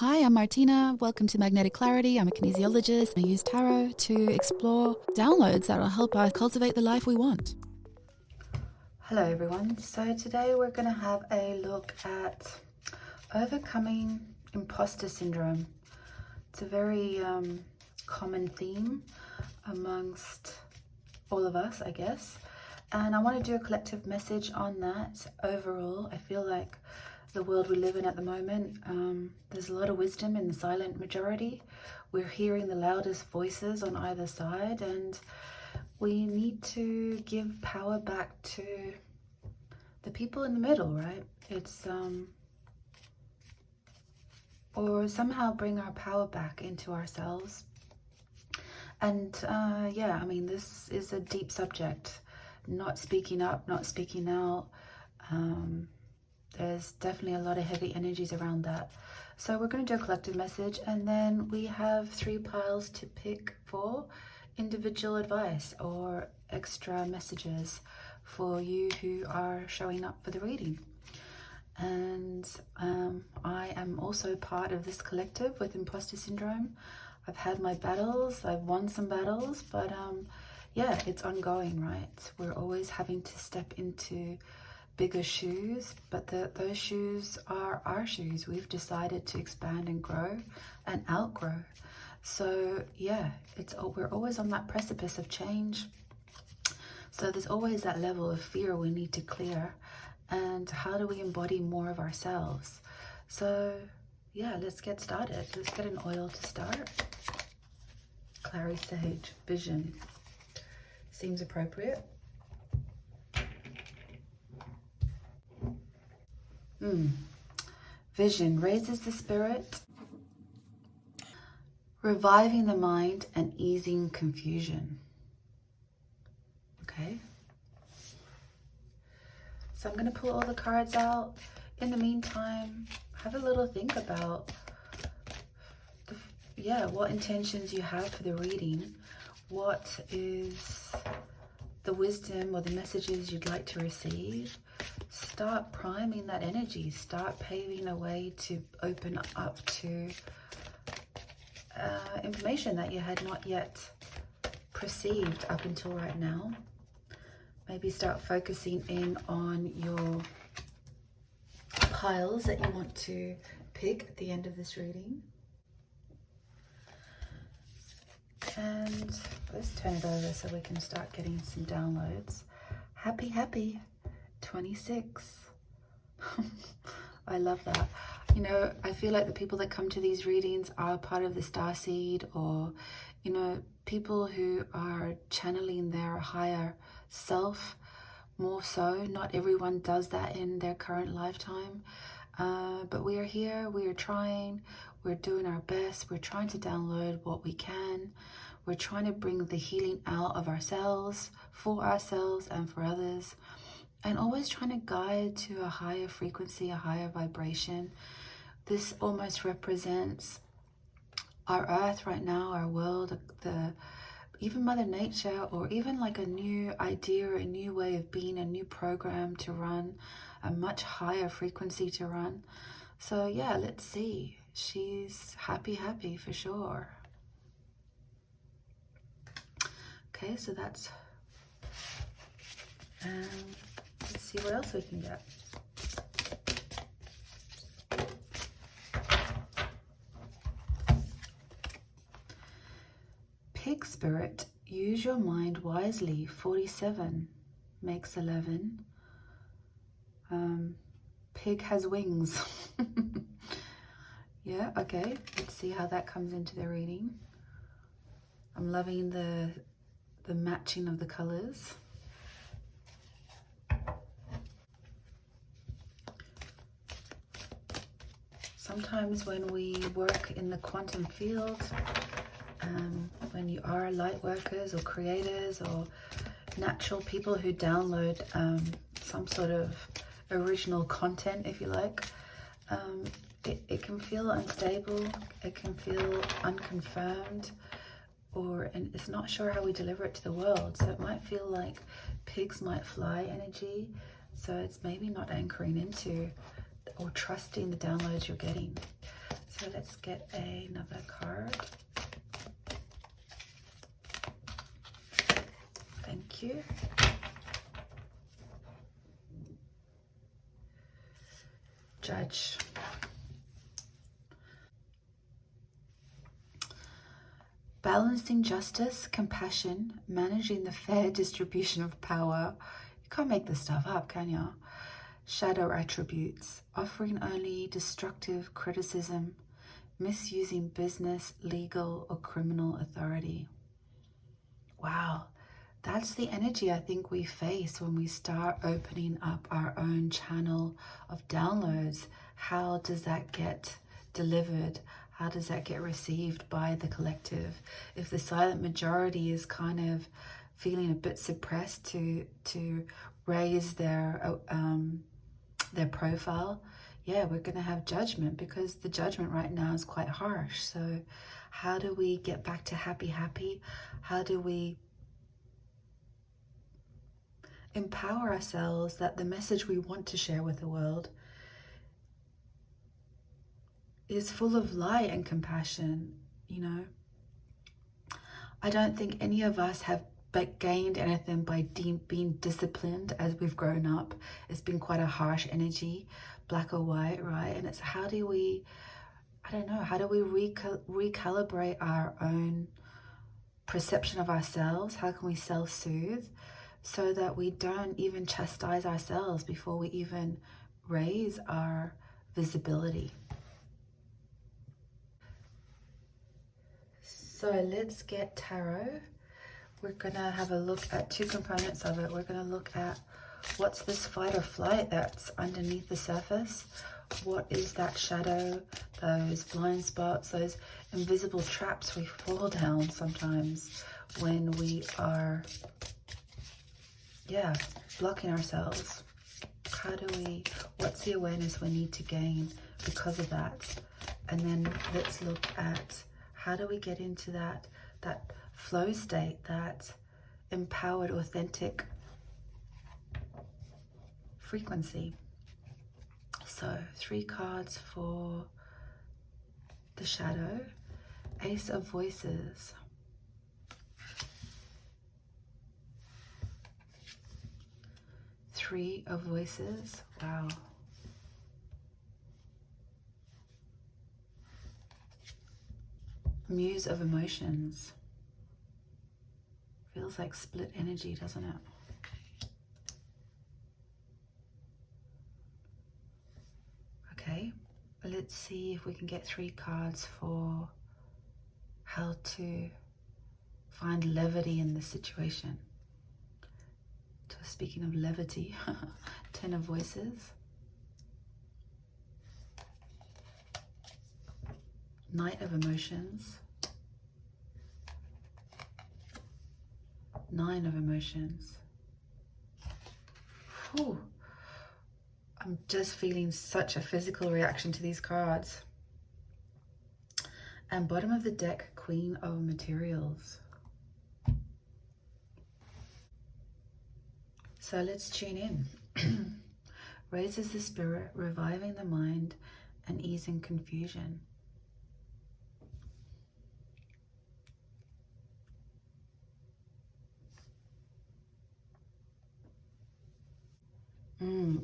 Hi, I'm Martina. Welcome to Magnetic Clarity. I'm a kinesiologist. I use tarot to explore downloads that will help us cultivate the life we want. Hello everyone. So today we're going to have a look at overcoming imposter syndrome. It's a very common theme amongst all of us, I guess. And I want to do a collective message on that overall. I feel like the world we live in at the moment, there's a lot of wisdom in the silent majority. We're hearing the loudest voices on either side, and we need to give power back to the people in the middle, right? It's or somehow bring our power back into ourselves. And yeah, I mean, this is a deep subject. Not speaking up, not speaking out. There's definitely a lot of heavy energies around that. So we're going to do a collective message, and then we have 3 piles to pick for individual advice or extra messages for you who are showing up for the reading. And I am also part of this collective with imposter syndrome. I've had my battles, I've won some battles, but yeah, it's ongoing, right? We're always having to step into bigger shoes, but those shoes are our shoes. We've decided to expand and grow and outgrow. So yeah, we're always on that precipice of change. So there's always that level of fear we need to clear. And how do we embody more of ourselves? So yeah, let's get started. Let's get an oil to start. Clary Sage, Vision. Seems appropriate. Vision raises the spirit, reviving the mind and easing confusion. Okay. So I'm going to pull all the cards out. In the meantime, have a little think about what intentions you have for the reading. What is the wisdom or the messages you'd like to receive? Start priming that energy. Start paving a way to open up to information that you had not yet perceived up until right now. Maybe start focusing in on your piles that you want to pick at the end of this reading. And let's turn it over so we can start getting some downloads. Happy 26. I love that. You know, I feel like the people that come to these readings are part of the starseed, or, you know, people who are channeling their higher self more so. Not everyone does that in their current lifetime. But we are here, we are trying, we're doing our best, we're trying to download what we can. We're trying to bring the healing out of ourselves, for ourselves and for others. And always trying to guide to a higher frequency, a higher vibration. This almost represents our earth right now, our world, even Mother Nature, or even like a new idea, a new way of being, a new program to run, a much higher frequency to run. So yeah, let's see. She's happy for sure. Okay, so that's, let's see what else we can get. Pig spirit, use your mind wisely. 47 makes 11. Pig has wings. Yeah, okay, let's see how that comes into the reading. I'm loving the matching of the colors. Sometimes when we work in the quantum field, when you are light workers or creators or natural people who download some sort of original content, if you like, it can feel unstable, it can feel unconfirmed, and it's not sure how we deliver it to the world. So it might feel like pigs might fly energy. So it's maybe not anchoring into or trusting the downloads you're getting. So So let's get another card. Thank you. Judge. Balancing justice, compassion, managing the fair distribution of power. You can't make this stuff up, can you? Shadow attributes, offering only destructive criticism, misusing business, legal, or criminal authority. Wow, that's the energy I think we face when we start opening up our own channel of downloads. How does that get delivered? How does that get received by the collective? If the silent majority is kind of feeling a bit suppressed to raise their profile, yeah, we're going to have judgment, because the judgment right now is quite harsh. So how do we get back to happy? How do we empower ourselves that the message we want to share with the world is full of light and compassion? You know, I don't think any of us have gained anything by being disciplined as we've grown up. It's been quite a harsh energy, black or white, right? And it's how do we, I don't know, how do we recalibrate our own perception of ourselves? How can we self-soothe so that we don't even chastise ourselves before we even raise our visibility? So let's get tarot. We're gonna have a look at two components of it. We're gonna look at what's this fight or flight that's underneath the surface. What is that shadow, those blind spots, those invisible traps we fall down sometimes when we are, yeah, blocking ourselves? How do we, what's the awareness we need to gain because of that? And then let's look at how do we get into that flow state, that empowered, authentic frequency. So 3 cards for the shadow. Ace of Voices. Three of Voices. Wow. Muse of Emotions. Feels like split energy, doesn't it? Okay, let's see if we can get 3 cards for how to find levity in this situation. So speaking of levity, 10 of Voices. Knight of Emotions. 9 of Emotions. Whew. I'm just feeling such a physical reaction to these cards. And bottom of the deck, Queen of Materials. So let's tune in. Raises the spirit, reviving the mind, and easing confusion.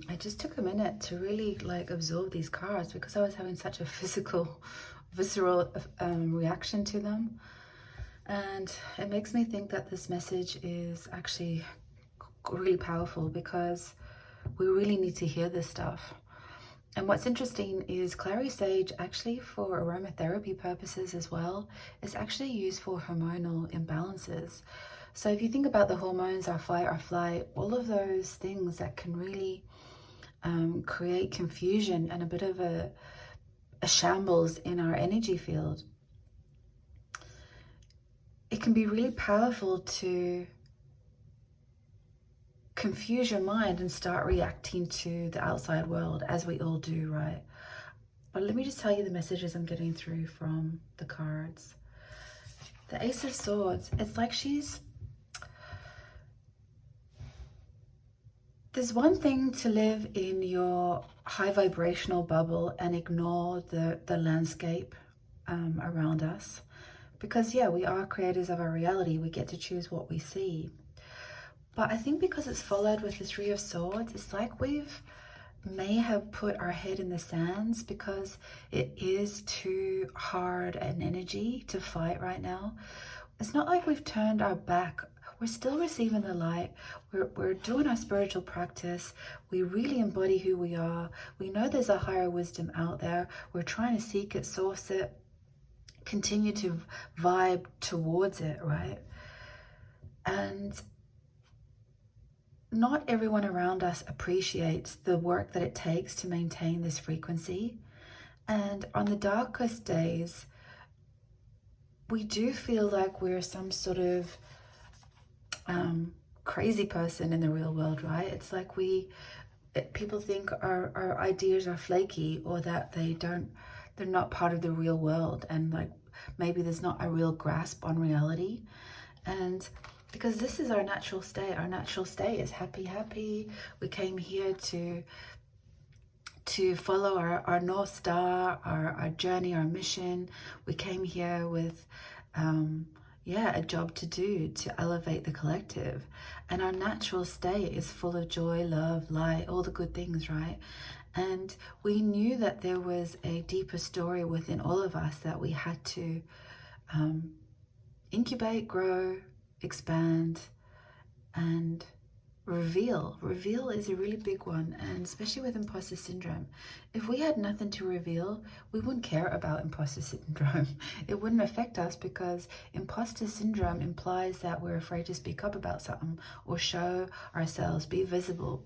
I just took a minute to really absorb these cards because I was having such a visceral reaction to them. And it makes me think that this message is actually really powerful because we really need to hear this stuff. And what's interesting is clary sage, actually for aromatherapy purposes as well, is actually used for hormonal imbalances. So if you think about the hormones, our fight, our flight, all of those things that can really create confusion and a bit of a shambles in our energy field, it can be really powerful to confuse your mind and start reacting to the outside world, as we all do, right? But let me just tell you the messages I'm getting through from the cards. The Ace of Swords, it's like There's one thing to live in your high vibrational bubble and ignore the landscape around us. Because yeah, we are creators of our reality. We get to choose what we see. But I think because it's followed with the Three of Swords, it's like we've may have put our head in the sands because it is too hard an energy to fight right now. It's not like we've turned our back. We're still receiving the light. We're doing our spiritual practice. We really embody who we are. We know there's a higher wisdom out there. We're trying to seek it, source it, continue to vibe towards it, right? And not everyone around us appreciates the work that it takes to maintain this frequency. And on the darkest days, we do feel like we're some sort of crazy person in the real world, right? It's like people think our ideas are flaky, or that they're not part of the real world, and like maybe there's not a real grasp on reality. And because this is our natural state. Our natural state is happy. We came here to follow our North Star, our journey, our mission. We came here with, a job to do to elevate the collective. And our natural state is full of joy, love, light, all the good things, right? And we knew that there was a deeper story within all of us that we had to incubate, grow, expand, and reveal. Reveal is a really big one, and especially with imposter syndrome. If we had nothing to reveal, we wouldn't care about imposter syndrome. It wouldn't affect us, because imposter syndrome implies that we're afraid to speak up about something or show ourselves, be visible.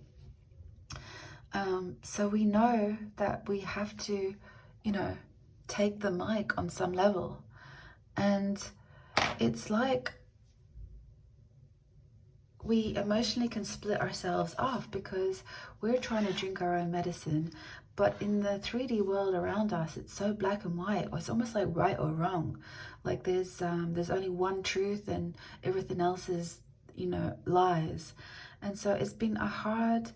So we know that we have to, take the mic on some level. And it's like we emotionally can split ourselves off because we're trying to drink our own medicine. But in the 3D world around us, it's so black and white. It's almost like right or wrong. Like there's only one truth and everything else is, lies. And so it's been a hard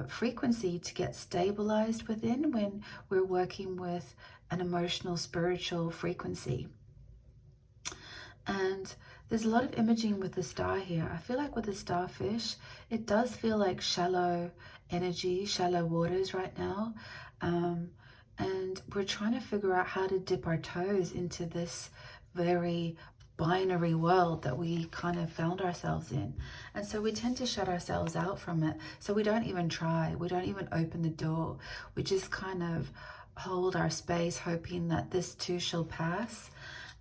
frequency to get stabilized within when we're working with an emotional, spiritual frequency. And there's a lot of imaging with the star here. I feel like with the starfish, it does feel like shallow energy, shallow waters right now. And we're trying to figure out how to dip our toes into this very binary world that we kind of found ourselves in. And so we tend to shut ourselves out from it. So we don't even try. We don't even open the door. We just kind of hold our space, hoping that this too shall pass.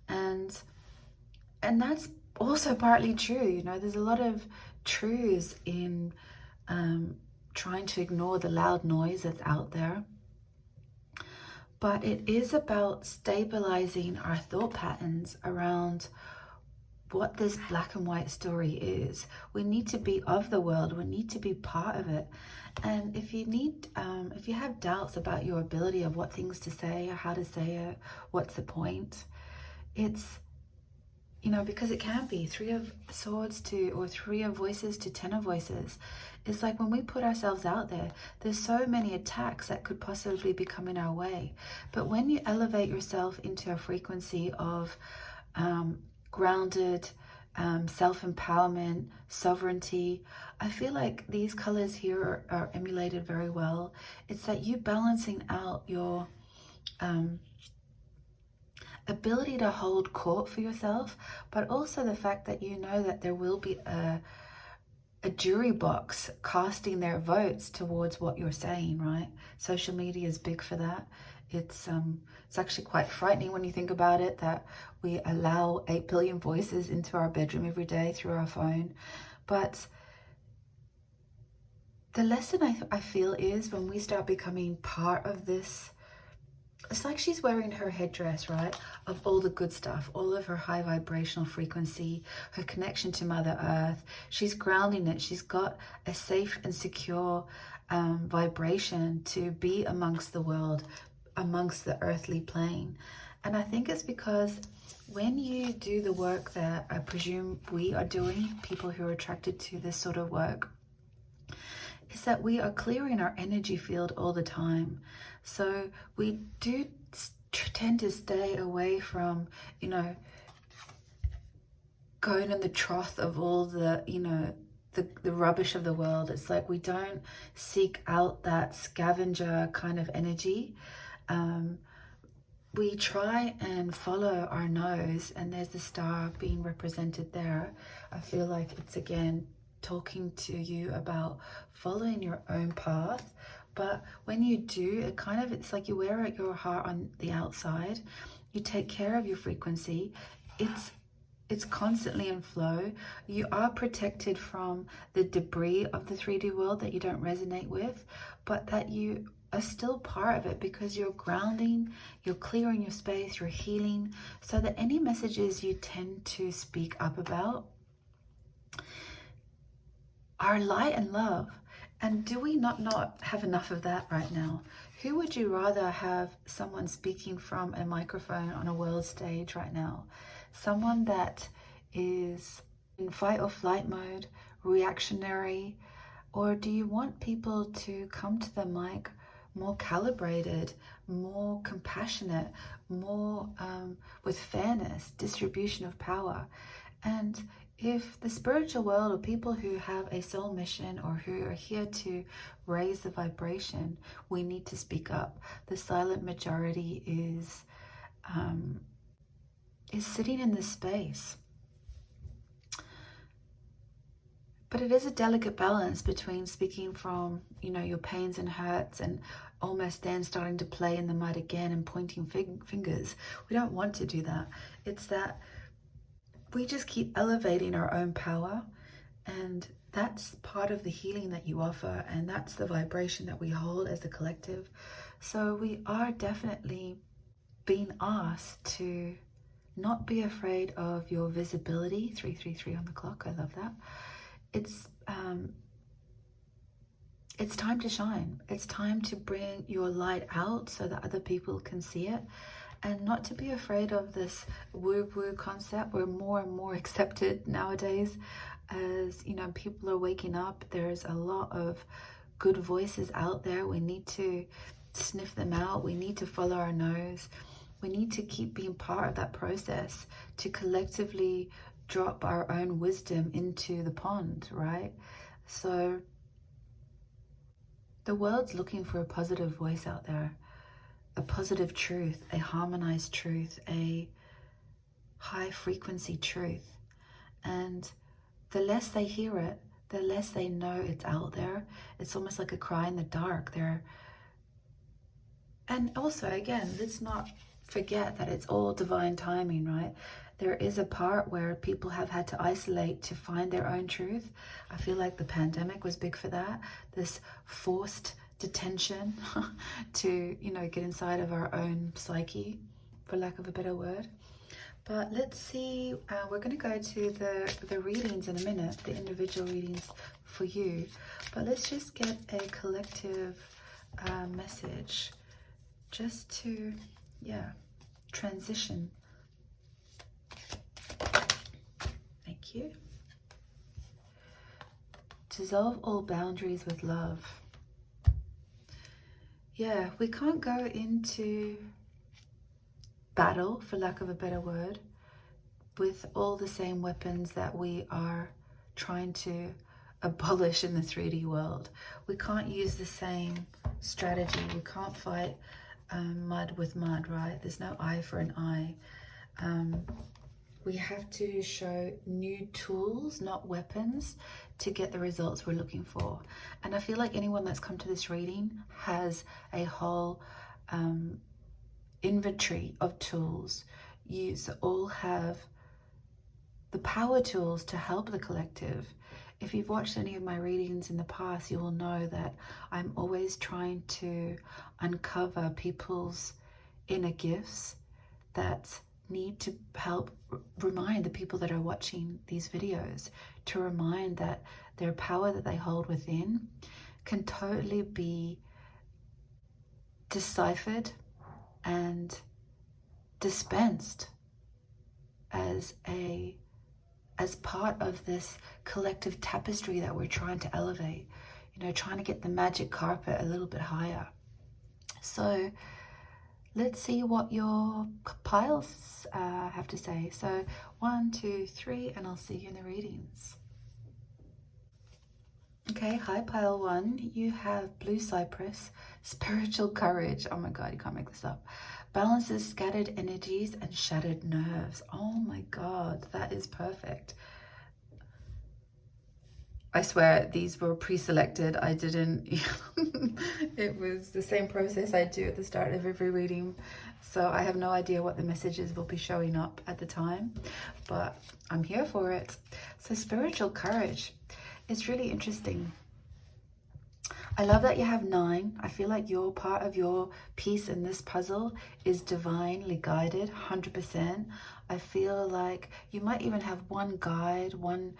And that's also partly true. There's a lot of truths in trying to ignore the loud noise that's out there. But it is about stabilizing our thought patterns around what this black and white story is. We need to be of the world. We need to be part of it. And if you have doubts about your ability of what things to say or how to say it, what's the point? It's, because it can be 3 of swords or 3 of voices to 10 of voices. It's like when we put ourselves out there, there's so many attacks that could possibly be coming our way. But when you elevate yourself into a frequency of grounded self-empowerment, sovereignty, I feel like these colors here are emulated very well. It's that you balancing out your ability to hold court for yourself, but also the fact that that there will be a jury box casting their votes towards what you're saying, right? Social media is big for that. It's actually quite frightening when you think about it, that we allow 8 billion voices into our bedroom every day through our phone. But the lesson I feel is when we start becoming part of this, it's like she's wearing her headdress, right? Of all the good stuff, all of her high vibrational frequency, her connection to Mother Earth. She's grounding it. She's got a safe and secure vibration to be amongst the world, amongst the earthly plane. And I think it's because when you do the work that I presume we are doing, people who are attracted to this sort of work, is that we are clearing our energy field all the time. So we do tend to stay away from, going in the trough of all the, the rubbish of the world. It's like we don't seek out that scavenger kind of energy. We try and follow our nose, and there's the star being represented there. I feel like it's again talking to you about following your own path. But when you do, it's like you wear your heart on the outside. You take care of your frequency. It's constantly in flow. You are protected from the debris of the 3D world that you don't resonate with, but that you are still part of it because you're grounding, you're clearing your space, you're healing, so that any messages you tend to speak up about are light and love. And do we not have enough of that right now? Who would you rather have someone speaking from a microphone on a world stage right now? Someone that is in fight or flight mode, reactionary, or do you want people to come to the mic more calibrated, more compassionate, more with fairness, distribution of power? And if the spiritual world, or people who have a soul mission or who are here to raise the vibration, we need to speak up. The silent majority is sitting in this space. But it is a delicate balance between speaking from, your pains and hurts, and almost then starting to play in the mud again and pointing fingers. We don't want to do that. It's that we just keep elevating our own power, and that's part of the healing that you offer, and that's the vibration that we hold as the collective. So we are definitely being asked to not be afraid of your visibility. 333 on the clock, I love that. It's time to shine. It's time to bring your light out so that other people can see it, and not to be afraid of this woo-woo concept. We're more and more accepted nowadays as, people are waking up. There's a lot of good voices out there. We need to sniff them out. We need to follow our nose. We need to keep being part of that process to collectively drop our own wisdom into the pond, right? So the world's looking for a positive voice out there, a positive truth, a harmonized truth, a high frequency truth. And the less they hear it, the less they know it's out there. It's almost like a cry in the dark. And also, again, let's not forget that it's all divine timing, right? There is a part where people have had to isolate to find their own truth. I feel like the pandemic was big for that. This forced detention to, get inside of our own psyche, for lack of a better word. But let's see, we're going to go to the readings in a minute, the individual readings for you. But let's just get a collective message just to, transition. Thank you. Dissolve all boundaries with love. Yeah, we can't go into battle, for lack of a better word, with all the same weapons that we are trying to abolish in the 3D world. We can't use the same strategy. We can't fight mud with mud, right? There's no eye for an eye. We have to show new tools, not weapons, to get the results we're looking for. And I feel like anyone that's come to this reading has a whole inventory of tools. You all have the power tools to help the collective. If you've watched any of my readings in the past, you will know that I'm always trying to uncover people's inner gifts that need to help remind the people that are watching these videos, to remind that their power that they hold within can totally be deciphered and dispensed as part of this collective tapestry that we're trying to elevate. you know, trying to get the magic carpet a little bit higher. So let's see what your piles have to say. So 1, 2, 3, and I'll see you in the readings. Okay, hi pile 1, you have blue cypress, spiritual courage. Oh my God, you can't make this up. Balances scattered energies and shattered nerves. Oh my God, that is perfect. I swear these were pre-selected. I didn't, it was the same process I do at the start of every reading. So I have no idea what the messages will be showing up at the time, but I'm here for it. So spiritual courage. It's really interesting. I love that you have 9. I feel like your part of your piece in this puzzle is divinely guided, 100%. I feel like you might even have one guide, one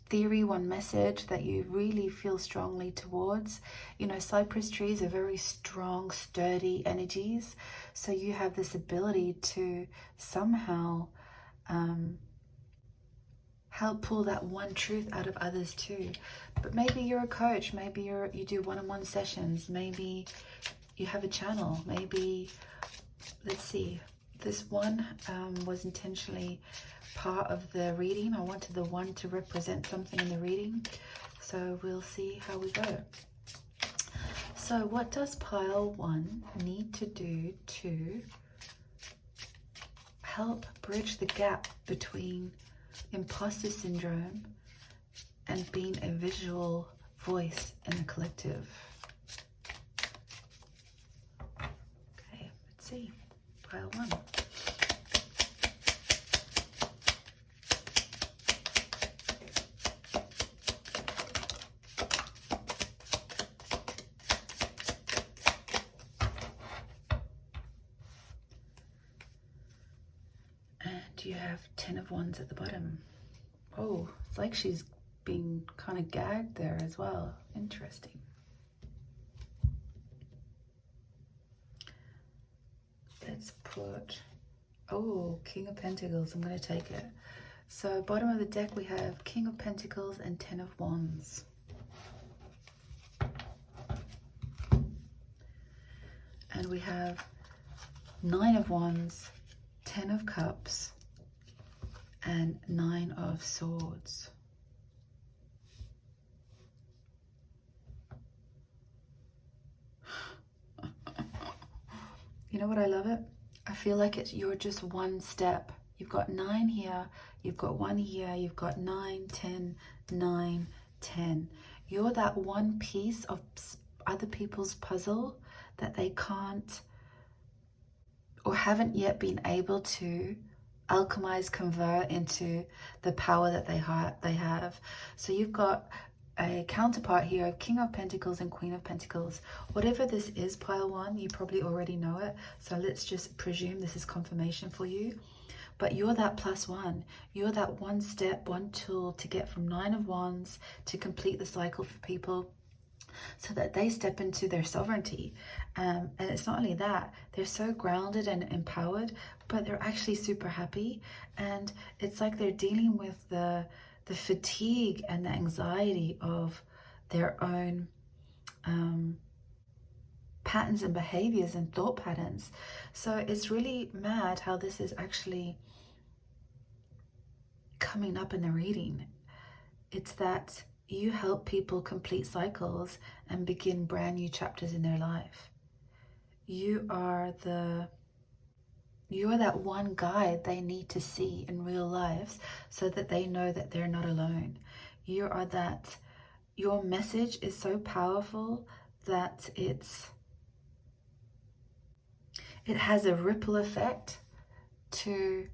theory, one message that you really feel strongly towards. You know, cypress trees are very strong, sturdy energies. So you have this ability to somehow help pull that one truth out of others too. But maybe you're a coach, maybe you do one-on-one sessions, maybe you have a channel, maybe, let's see, this one was intentionally part of the reading. I wanted the 1 to represent something in the reading, so we'll see how we go. So what does pile 1 need to do to help bridge the gap between imposter syndrome and being a visual voice in the collective? Okay, let's see. Pile 1. And you have 10 of Wands at the bottom. Oh, it's like she's being kind of gagged there as well. Interesting. Let's put, oh, King of Pentacles. I'm going to take it. So bottom of the deck we have King of Pentacles and 10 of Wands. And we have 9 of Wands, 10 of Cups, and 9 of Swords. You know what, I love it? I feel like you're just one step. You've got 9 here, you've got 1 here, you've got 9, 10, 9, 10. You're that one piece of other people's puzzle that they can't or haven't yet been able to alchemize, convert into the power that they have. So you've got a counterpart here of King of Pentacles and Queen of Pentacles. Whatever this is, pile 1, you probably already know it. So let's just presume this is confirmation for you. But you're that +1. You're that one step, one tool to get from 9 of Wands to complete the cycle for people, so that they step into their sovereignty. And it's not only that, they're so grounded and empowered, but they're actually super happy. And it's like they're dealing with the fatigue and the anxiety of their own patterns and behaviors and thought patterns. So it's really mad how this is actually coming up in the reading. It's that you help people complete cycles and begin brand new chapters in their life. You are that one guide they need to see in real life so that they know that they're not alone. You are that, your message is so powerful that it has a ripple effect to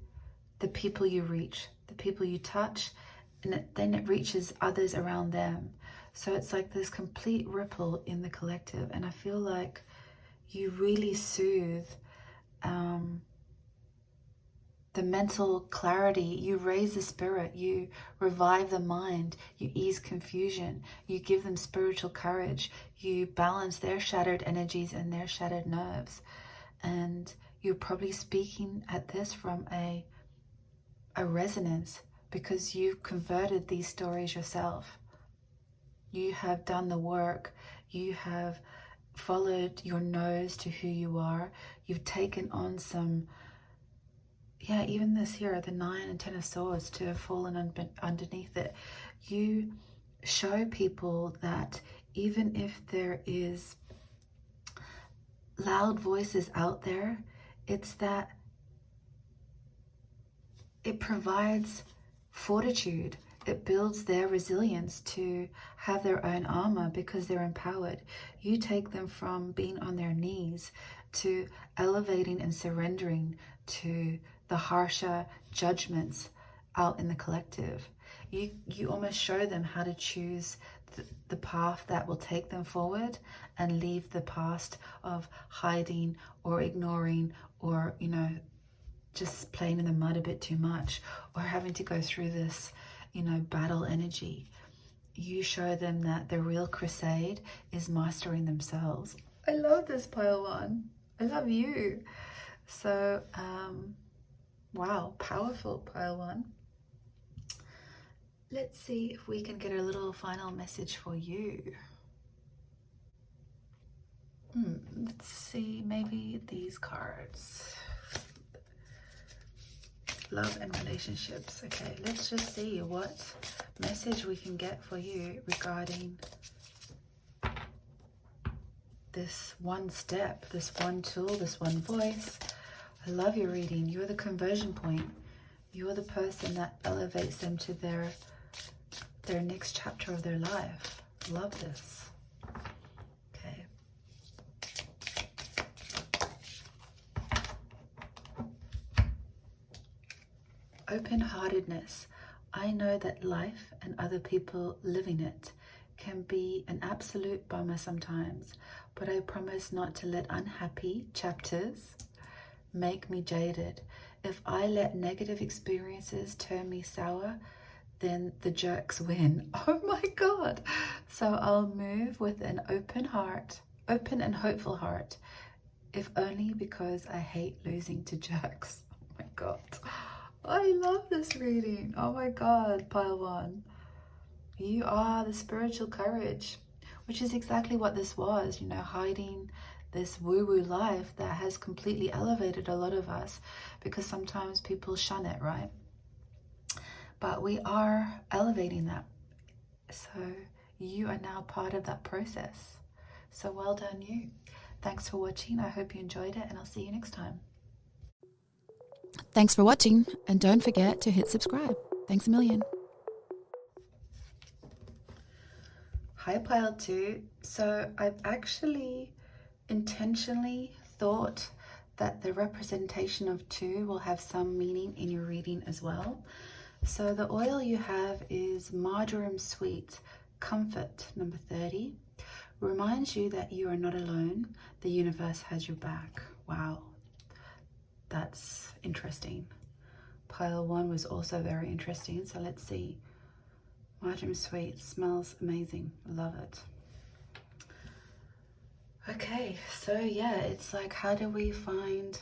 the people you reach, the people you touch, and then it reaches others around them. So it's like this complete ripple in the collective. And I feel like you really soothe the mental clarity, you raise the spirit, you revive the mind, you ease confusion, you give them spiritual courage, you balance their shattered energies and their shattered nerves. And you're probably speaking at this from a resonance, because you've converted these stories yourself. You have done the work. You have followed your nose to who you are. You've taken on some, yeah, even this here, the 9 and 10 of Swords, to have fallen underneath it. You show people that even if there is loud voices out there, it's that it provides fortitude. It builds their resilience to have their own armor because they're empowered. You take them from being on their knees to elevating and surrendering to the harsher judgments out in the collective. You almost show them how to choose the path that will take them forward and leave the past of hiding or ignoring or, you know, just playing in the mud a bit too much, or having to go through this, you know, battle energy. You show them that the real crusade is mastering themselves. I love this, pile 1. I love you. So, wow, powerful, pile 1. Let's see if we can get a little final message for you. Let's see, maybe these cards. Love and relationships. Okay, let's just see what message we can get for you regarding this one step, this one tool, this one voice. I love your reading. You're the conversion point. You're the person that elevates them to their next chapter of their life. Love this. Okay. Open-heartedness. I know that life and other people living it can be an absolute bummer sometimes, but I promise not to let unhappy chapters make me jaded. If I let negative experiences turn me sour, then the jerks win. Oh my God. So I'll move with an open heart, open and hopeful heart, if only because I hate losing to jerks. Oh my God. I love this reading. Oh my God, pile 1. You are the spiritual courage, which is exactly what this was, you know, hiding this woo-woo life that has completely elevated a lot of us, because sometimes people shun it, right? But we are elevating that. So you are now part of that process. So well done, you. Thanks for watching. I hope you enjoyed it, and I'll see you next time. Thanks for watching, and don't forget to hit subscribe. Thanks a million. Hi, pile 2. So I've actually intentionally thought that the representation of 2 will have some meaning in your reading as well. So the oil you have is Marjoram Sweet Comfort, number 30. Reminds you that you are not alone. The universe has your back. Wow, that's interesting. Pile 1 was also very interesting. So let's see. Marjoram Sweet smells amazing. Love it. Okay, so yeah, it's like, how do we find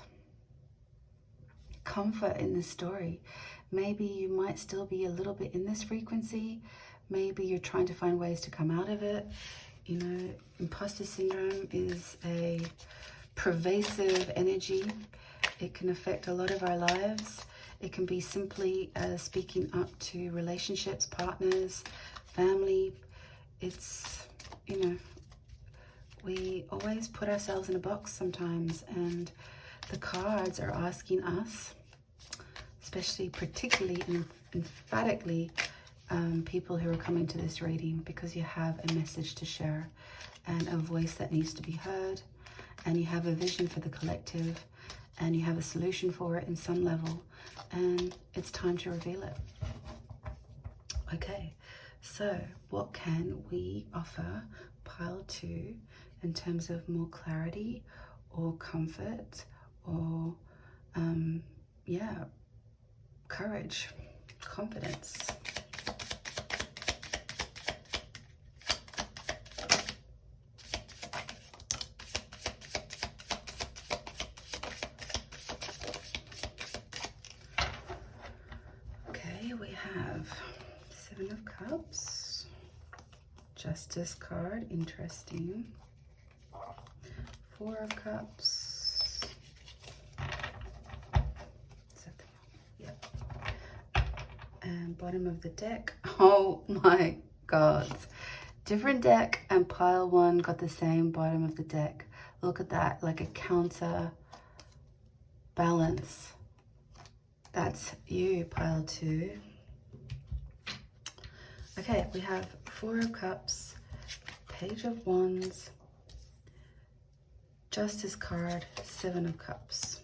comfort in this story? Maybe you might still be a little bit in this frequency. Maybe you're trying to find ways to come out of it. You know, imposter syndrome is a pervasive energy. It can affect a lot of our lives. It can be simply speaking up to relationships, partners, family. It's, you know, we always put ourselves in a box sometimes, and the cards are asking us, especially particularly and emphatically people who are coming to this reading, because you have a message to share and a voice that needs to be heard, and you have a vision for the collective, and you have a solution for it in some level, and it's time to reveal it. Okay, so what can we offer pile 2 in terms of more clarity or comfort or yeah, courage, confidence? Okay, we have 7 of Cups, Justice card, interesting. Four of Cups. Yep. And bottom of the deck. Oh my God. Different deck and pile one got the same bottom of the deck. Look at that, like a counter balance. That's you, pile two. Okay, we have Four of Cups, Page of Wands, Justice card, Seven of Cups.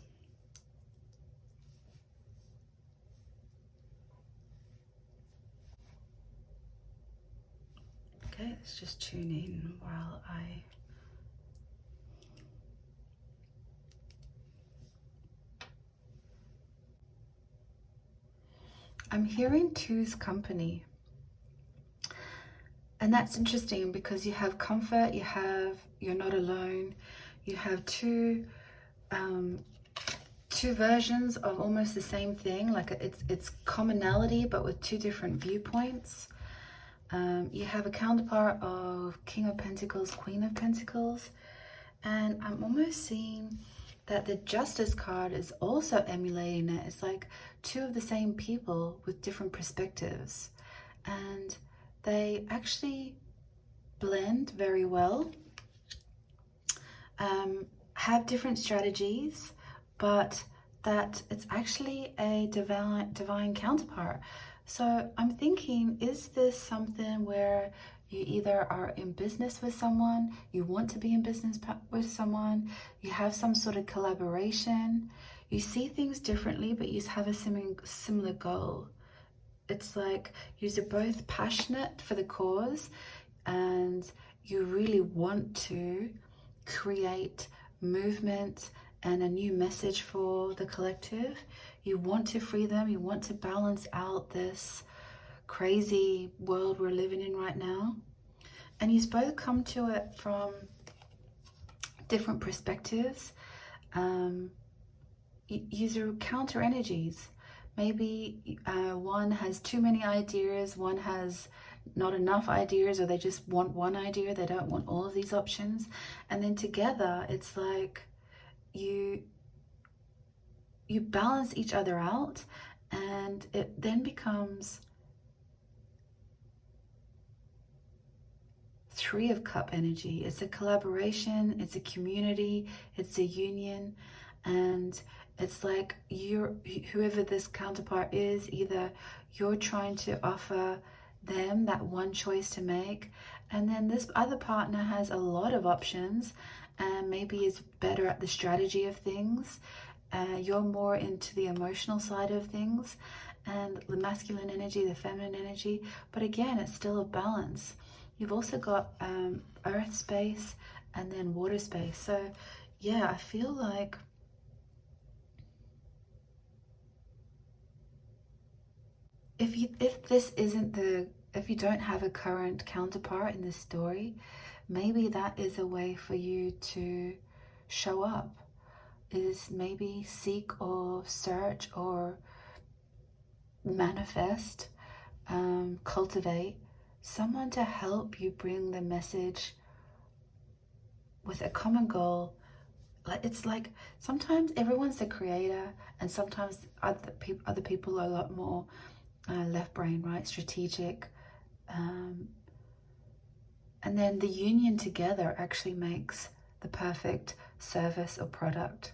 Okay, let's just tune in while I'm hearing two's company. And that's interesting because you have comfort, you're not alone, you have two versions of almost the same thing, like it's commonality but with two different viewpoints. You have a counterpart of King of Pentacles, Queen of Pentacles, and I'm almost seeing that the Justice card is also emulating it. It's like two of the same people with different perspectives, and they actually blend very well, have different strategies, but that it's actually a divine counterpart. So I'm thinking, is this something where you either are in business with someone, you want to be in business with someone, you have some sort of collaboration, you see things differently, but you have a similar goal. It's like you're both passionate for the cause and you really want to create movement and a new message for the collective. You want to free them, you want to balance out this crazy world we're living in right now. And you both come to it from different perspectives. Use your counter energies. Maybe one has too many ideas, one has not enough ideas, or they just want one idea, they don't want all of these options. And then together, it's like you balance each other out, and it then becomes Three of Cup energy. It's a collaboration, it's a community, it's a union, and it's like whoever this counterpart is, either you're trying to offer them that one choice to make, and then this other partner has a lot of options and maybe is better at the strategy of things. You're more into the emotional side of things, and the masculine energy, the feminine energy, but again, it's still a balance. You've also got earth space and then water space. So yeah, I feel like if you don't have a current counterpart in this story, maybe that is a way for you to show up, is maybe seek or search or manifest, cultivate someone to help you bring the message with a common goal. It's like sometimes everyone's the creator, and sometimes other people are a lot more left brain, right? Strategic. And then the union together actually makes the perfect service or product.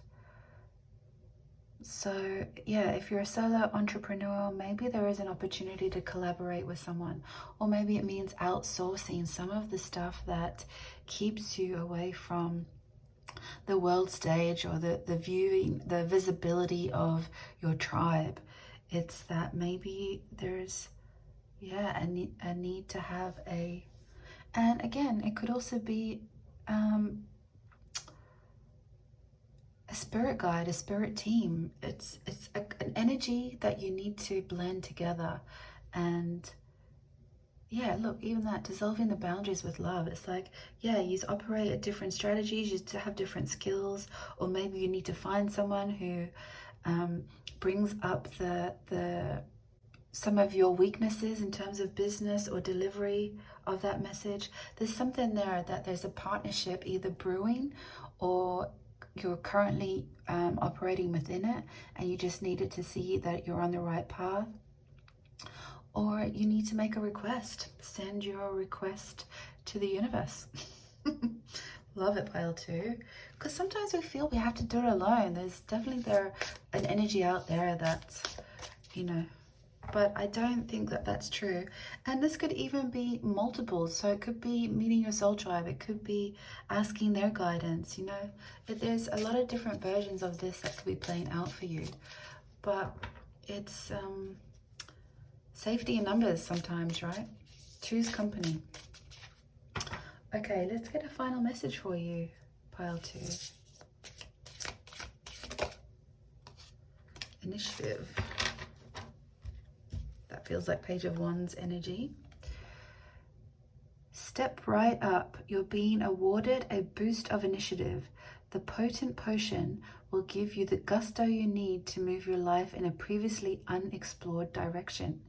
So yeah, if you're a solo entrepreneur, maybe there is an opportunity to collaborate with someone, or maybe it means outsourcing some of the stuff that keeps you away from the world stage or the viewing, the visibility of your tribe. It's that maybe there's a need to have and again, it could also be a spirit guide, a spirit team. It's an energy that you need to blend together. And yeah, look, even that, dissolving the boundaries with love. It's like, yeah, you operate at different strategies, you have different skills, or maybe you need to find someone who brings up the some of your weaknesses in terms of business or delivery of that message. There's something there that there's a partnership either brewing, or you're currently operating within it and you just needed to see that you're on the right path. Or you need to make a request. Send your request to the universe. Love it, pile 2. Because sometimes we feel we have to do it alone. There's definitely an energy out there that's, you know, but I don't think that that's true. And this could even be multiples. So it could be meeting your soul tribe. It could be asking their guidance, you know. There's a lot of different versions of this that could be playing out for you. But it's safety in numbers sometimes, right? Choose company. Okay, let's get a final message for you, pile 2. Initiative. That feels like Page of Wands energy. Step right up. You're being awarded a boost of initiative. The potent potion will give you the gusto you need to move your life in a previously unexplored direction.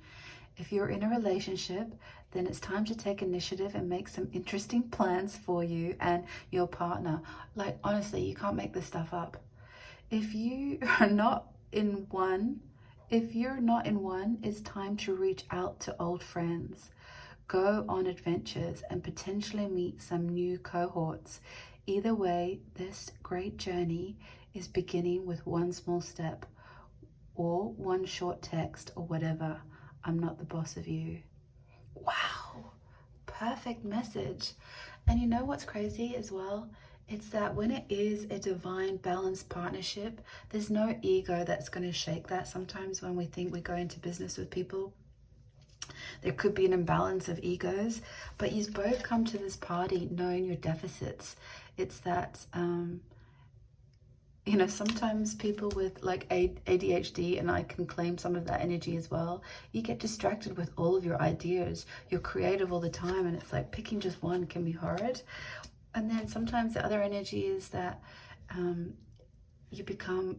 If you're in a relationship, then it's time to take initiative and make some interesting plans for you and your partner. Like, honestly, you can't make this stuff up. If you are not in one, it's time to reach out to old friends. Go on adventures and potentially meet some new cohorts. Either way, this great journey is beginning with one small step or one short text or whatever. I'm not the boss of you. Wow, perfect message. And you know what's crazy as well? It's that when it is a divine balanced partnership, there's no ego that's going to shake that. Sometimes when we think we go into business with people, there could be an imbalance of egos, but you both come to this party knowing your deficits. It's that you know, sometimes people with like ADHD, and I can claim some of that energy as well, you get distracted with all of your ideas. You're creative all the time, and it's like picking just one can be hard. And then sometimes the other energy is that you become,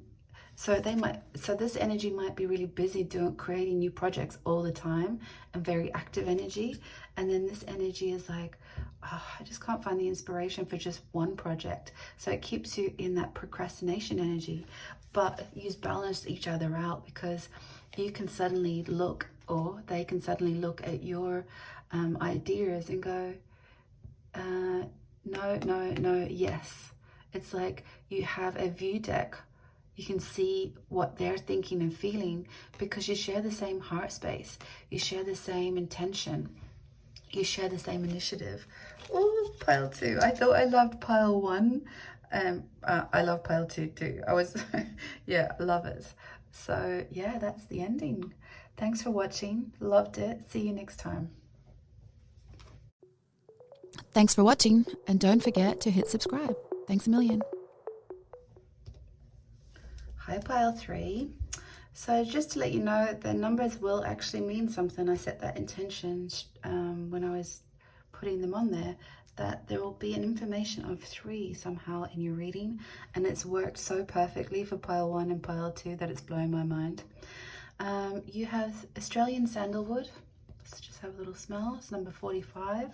so this energy might be really busy creating new projects all the time and very active energy. And then this energy is like, oh, I just can't find the inspiration for just one project. So it keeps you in that procrastination energy, but you balance each other out, because you can suddenly look, or they can suddenly look at your ideas and go, no, yes. It's like you have a view deck. You can see what they're thinking and feeling because you share the same heart space. You share the same intention. You share the same initiative. Oh, pile 2. I thought I loved pile 1. I love pile 2 too. Yeah, love it. So yeah, that's the ending. Thanks for watching. Loved it. See you next time. Thanks for watching, and don't forget to hit subscribe. Thanks a million. Hi, pile 3. So just to let you know, the numbers will actually mean something. I set that intention when I was putting them on there, that there will be an information of 3 somehow in your reading, and it's worked so perfectly for pile 1 and pile 2 that it's blowing my mind. You have Australian sandalwood. Let's just have a little smell. It's number 45.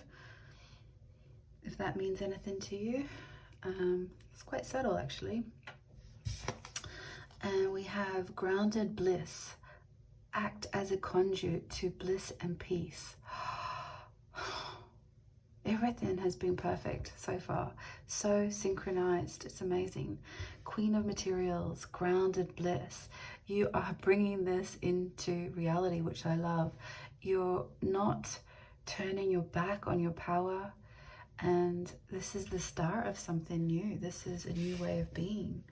If that means anything to you. It's quite subtle actually. And we have grounded bliss. Act as a conduit to bliss and peace. Everything has been perfect so far. So synchronized. It's amazing. Queen of materials, grounded bliss. You are bringing this into reality, which I love. You're not turning your back on your power. And this is the start of something new. This is a new way of being.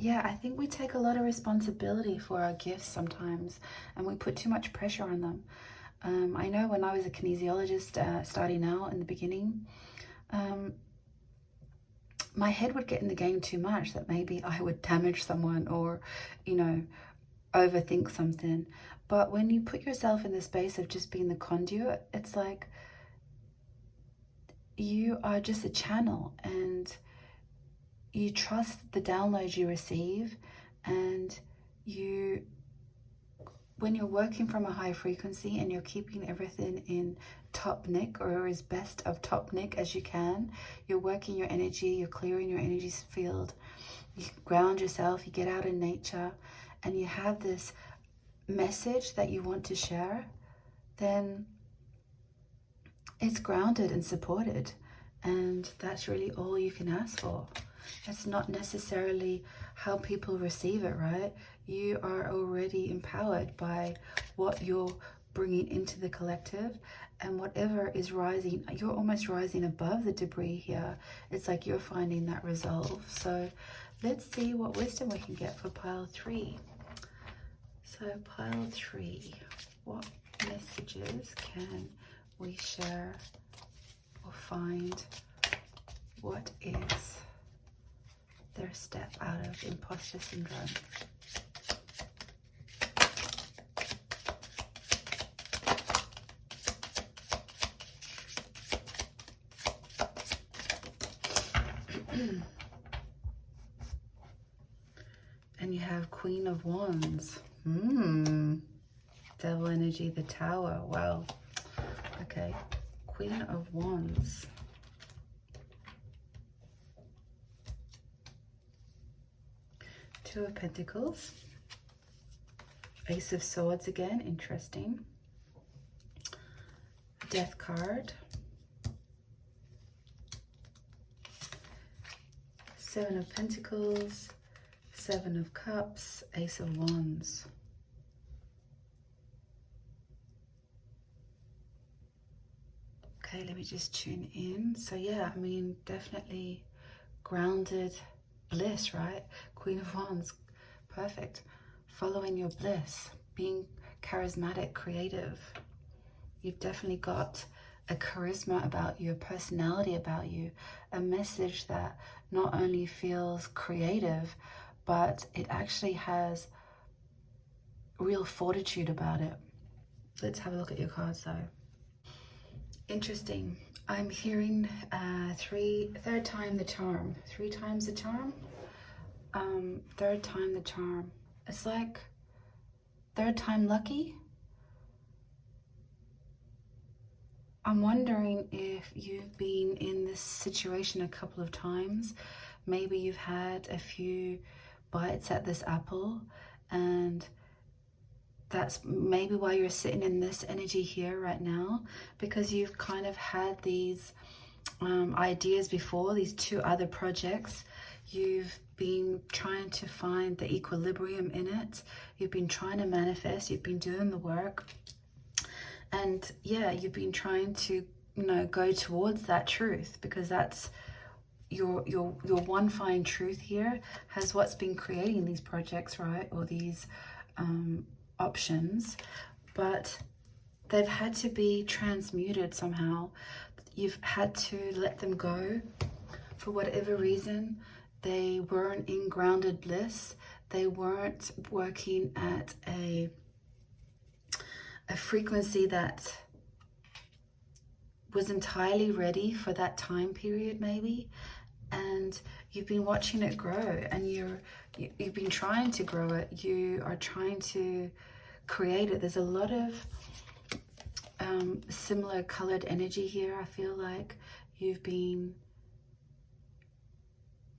Yeah, I think we take a lot of responsibility for our gifts sometimes, and we put too much pressure on them. I know when I was a kinesiologist starting out in the beginning, my head would get in the game too much, that maybe I would damage someone or, you know, overthink something. But when you put yourself in the space of just being the conduit, it's like you are just a channel, and you trust the downloads you receive, And when you're working from a high frequency and you're keeping everything in top nick, or as best of top nick as you can, you're working your energy, you're clearing your energy field, you ground yourself, you get out in nature, and you have this message that you want to share, then it's grounded and supported. And that's really all you can ask for. It's not necessarily how people receive it, right? You are already empowered by what you're bringing into the collective, and whatever is rising, you're almost rising above the debris here. It's like you're finding that resolve. So let's see what wisdom we can get for pile 3. So pile 3, what messages can we share or find? What is their step out of imposter syndrome? And you have Queen of Wands. Devil energy, the Tower. Wow. Okay. Queen of Wands. Two of Pentacles. Ace of Swords again. Interesting. Death card. Seven of Pentacles. Seven of Cups. Ace of Wands. Okay, let me just tune in. So yeah, I mean, definitely grounded bliss, right? Queen of Wands, perfect. Following your bliss, being charismatic, creative. You've definitely got a charisma about you, a personality about you, a message that not only feels creative, but it actually has real fortitude about it. Let's have a look at your cards though. Interesting. I'm hearing third time the charm. 3 times the charm. Third time the charm. It's like third time lucky. I'm wondering if you've been in this situation a couple of times. Maybe you've had a few bites at this apple, and that's maybe why you're sitting in this energy here right now, because you've kind of had these ideas before, these 2 other projects. You've been trying to find the equilibrium in it. You've been trying to manifest. You've been doing the work. And yeah, you've been trying to, go towards that truth, because that's your one fine truth here has what's been creating these projects, right? Or these options, but they've had to be transmuted somehow. You've had to let them go for whatever reason. They weren't in grounded bliss. They weren't working at a frequency that was entirely ready for that time period, maybe. And you've been watching it grow, and you've been trying to grow it. You are trying to create it. There's a lot of similar colored energy here. I feel like you've been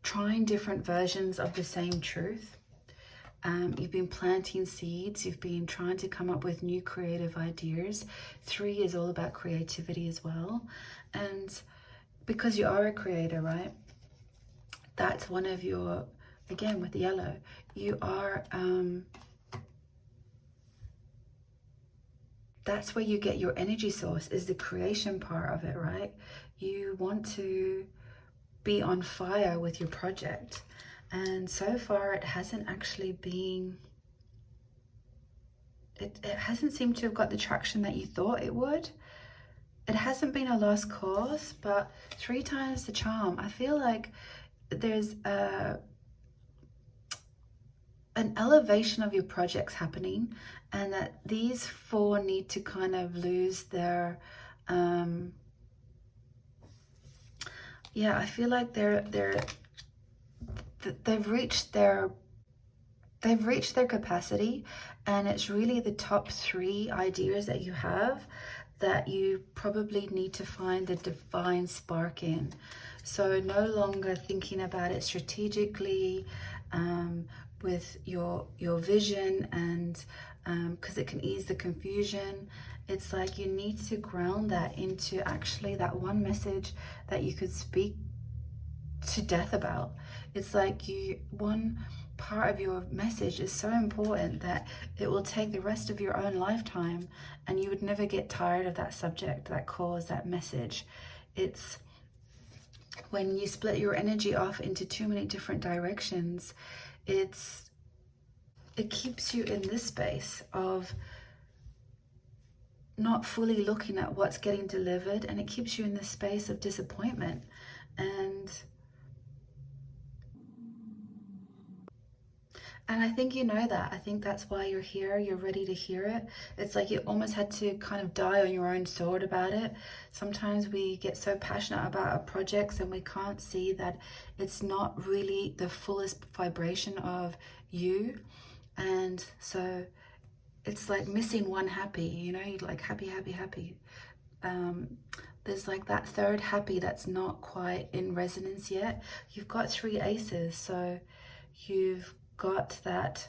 trying different versions of the same truth. You've been planting seeds. You've been trying to come up with new creative ideas. 3 is all about creativity as well. And because you are a creator, right? That's one of your, again, with the yellow, you are, that's where you get your energy source, is the creation part of it, right? You want to be on fire with your project. And so far it hasn't actually been, it hasn't seemed to have got the traction that you thought it would. It hasn't been a lost cause, but 3 times the charm. I feel like there's an elevation of your projects happening, and that these 4 need to kind of lose their I feel like they've reached their they've reached their capacity, and it's really the top 3 ideas that you have that you probably need to find the divine spark in. So no longer thinking about it strategically, with your vision, and because it can ease the confusion. It's like you need to ground that into actually that one message that you could speak to death about. It's like one part of your message is so important that it will take the rest of your own lifetime, and you would never get tired of that subject, that cause, that message. It's when you split your energy off into too many different directions, it keeps you in this space of not fully looking at what's getting delivered, and it keeps you in this space of disappointment. And I think you know that. I think that's why you're here. You're ready to hear it. It's like you almost had to kind of die on your own sword about it. Sometimes we get so passionate about our projects and we can't see that it's not really the fullest vibration of you. And so it's like missing one happy, you know, you're like happy, happy, happy. There's like that third happy that's not quite in resonance yet. You've got 3 aces, so you've got that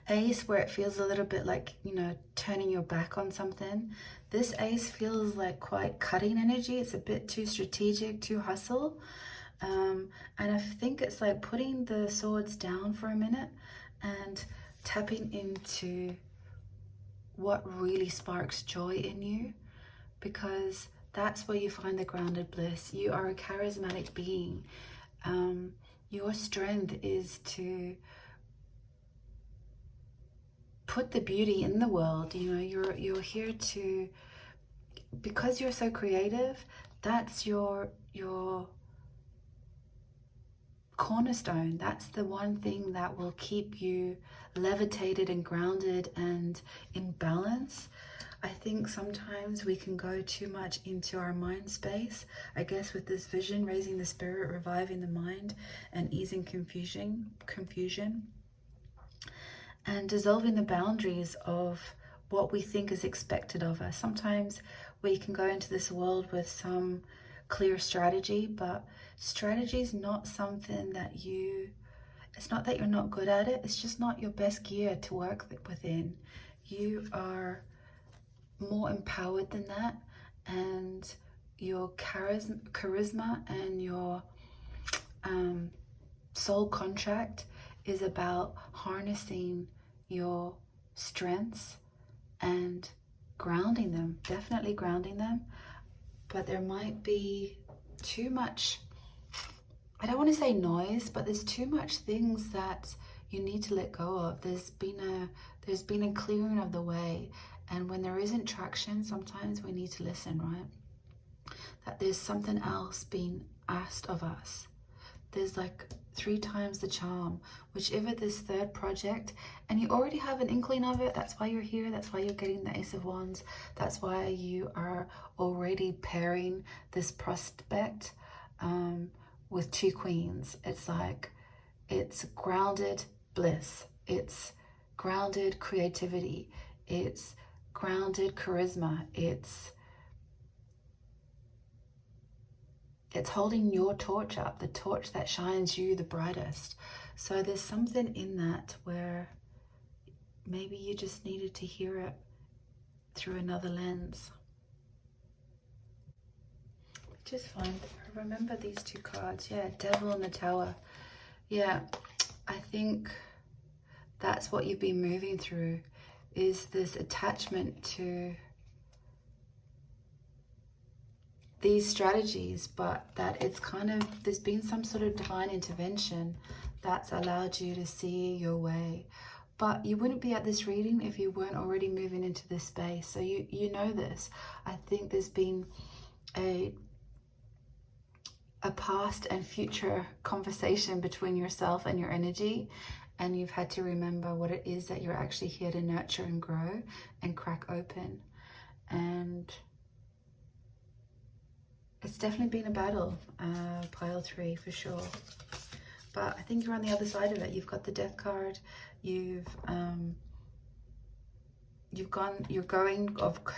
ace where it feels a little bit like, you know, turning your back on something. This ace feels like quite cutting energy. It's a bit too strategic, too hustle. And I think it's like putting the swords down for a minute and tapping into what really sparks joy in you, because that's where you find the grounded bliss. You are a charismatic being. Your strength is to put the beauty in the world. You know, you're here to, because you're so creative, that's your cornerstone. That's the one thing that will keep you levitated and grounded and in balance. I think sometimes we can go too much into our mind space, I guess, with this vision, raising the spirit, reviving the mind, and easing confusion, and dissolving the boundaries of what we think is expected of us. Sometimes we can go into this world with some clear strategy, but strategy is not something that it's not that you're not good at it, it's just not your best gear to work within. You are more empowered than that, and your charisma and your soul contract is about harnessing your strengths and grounding them, definitely grounding them. But there might be too much, I don't want to say noise, but there's too much things that you need to let go of. There's been a clearing of the way, and when there isn't traction, sometimes we need to listen, right? That there's something else being asked of us. There's like 3 times the charm, whichever this third project, and you already have an inkling of it. That's why you're here. That's why you're getting the Ace of Wands. That's why you are already pairing this prospect with 2 queens. It's like, it's grounded bliss. It's grounded creativity. It's grounded charisma. It's holding your torch up, the torch that shines you the brightest. So there's something in that where maybe you just needed to hear it through another lens. Just find, remember these 2 cards. Yeah, Devil and the Tower. Yeah, I think that's what you've been moving through, is this attachment to these strategies, but that it's kind of, there's been some sort of divine intervention that's allowed you to see your way. But you wouldn't be at this reading if you weren't already moving into this space. So you know this. I think there's been a past and future conversation between yourself and your energy, and you've had to remember what it is that you're actually here to nurture and grow and crack open. And it's definitely been a battle, pile 3 for sure. But I think you're on the other side of it. You've got the Death card.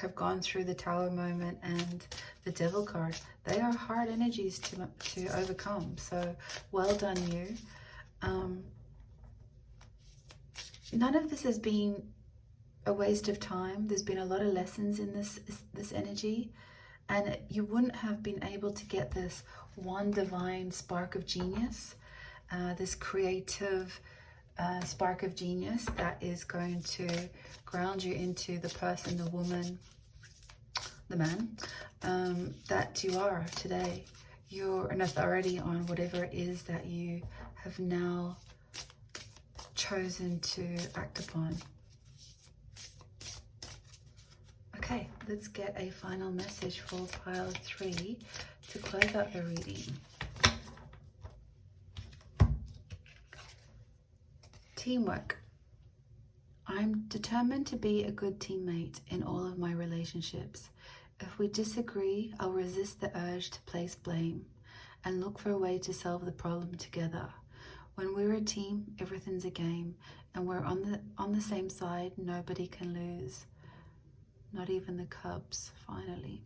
Have gone through the Tower moment and the Devil card. They are hard energies to overcome. So well done, you. None of this has been a waste of time. There's been a lot of lessons in this energy, and you wouldn't have been able to get this one divine spark of genius, this creative spark of genius that is going to ground you into the person, the woman, the man that you are today. You're an authority on whatever it is that you have now chosen to act upon. Okay, let's get a final message for pile 3 to close out the reading. Teamwork. I'm determined to be a good teammate in all of my relationships. If we disagree, I'll resist the urge to place blame and look for a way to solve the problem together. When we're a team, everything's a game, and we're on the same side, nobody can lose. Not even the Cubs, finally.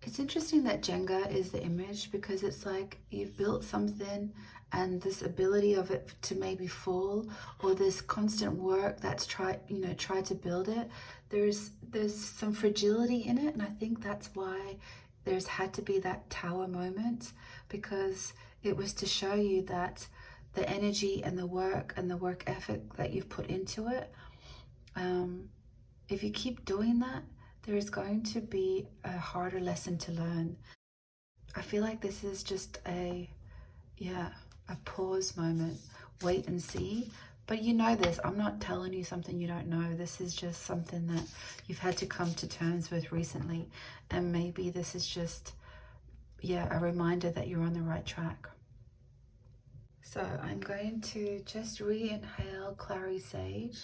It's interesting that Jenga is the image, because it's like you've built something and this ability of it to maybe fall, or this constant work that's tried to build it. There's some fragility in it, and I think that's why there's had to be that Tower moment, because it was to show you that the energy and the work ethic that you've put into it, if you keep doing that, there is going to be a harder lesson to learn. I feel like this is just a pause moment, wait and see. But you know this, I'm not telling you something you don't know. This is just something that you've had to come to terms with recently. And maybe this is just, a reminder that you're on the right track. So I'm going to just re-inhale Clary Sage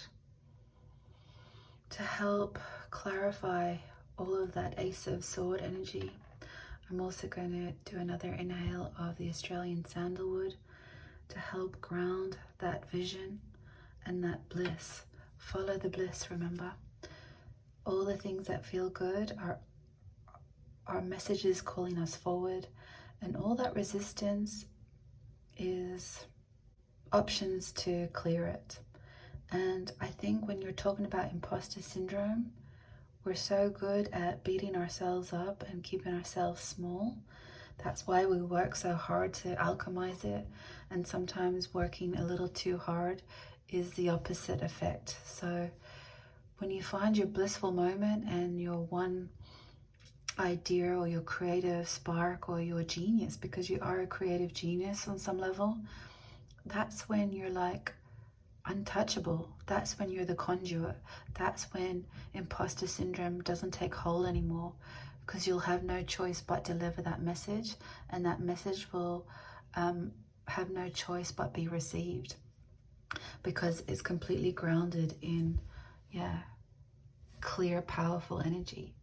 to help clarify all of that Ace of Sword energy. I'm also going to do another inhale of the Australian Sandalwood to help ground that vision and that bliss. Follow the bliss, remember. All the things that feel good are messages calling us forward, and all that resistance is options to clear it. And I think when you're talking about imposter syndrome, we're so good at beating ourselves up and keeping ourselves small. That's why we work so hard to alchemize it, and sometimes working a little too hard is the opposite effect. So when you find your blissful moment and your one idea or your creative spark or your genius, because you are a creative genius on some level, that's when you're like untouchable. That's when you're the conduit. That's when imposter syndrome doesn't take hold anymore, because you'll have no choice but deliver that message, and that message will have no choice but be received, because it's completely grounded in clear, powerful energy.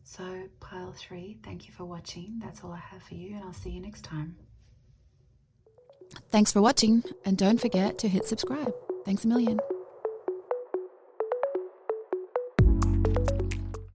So pile 3, thank you for watching. That's all I have for you, and I'll see you next time. Thanks for watching, and don't forget to hit subscribe. Thanks a million.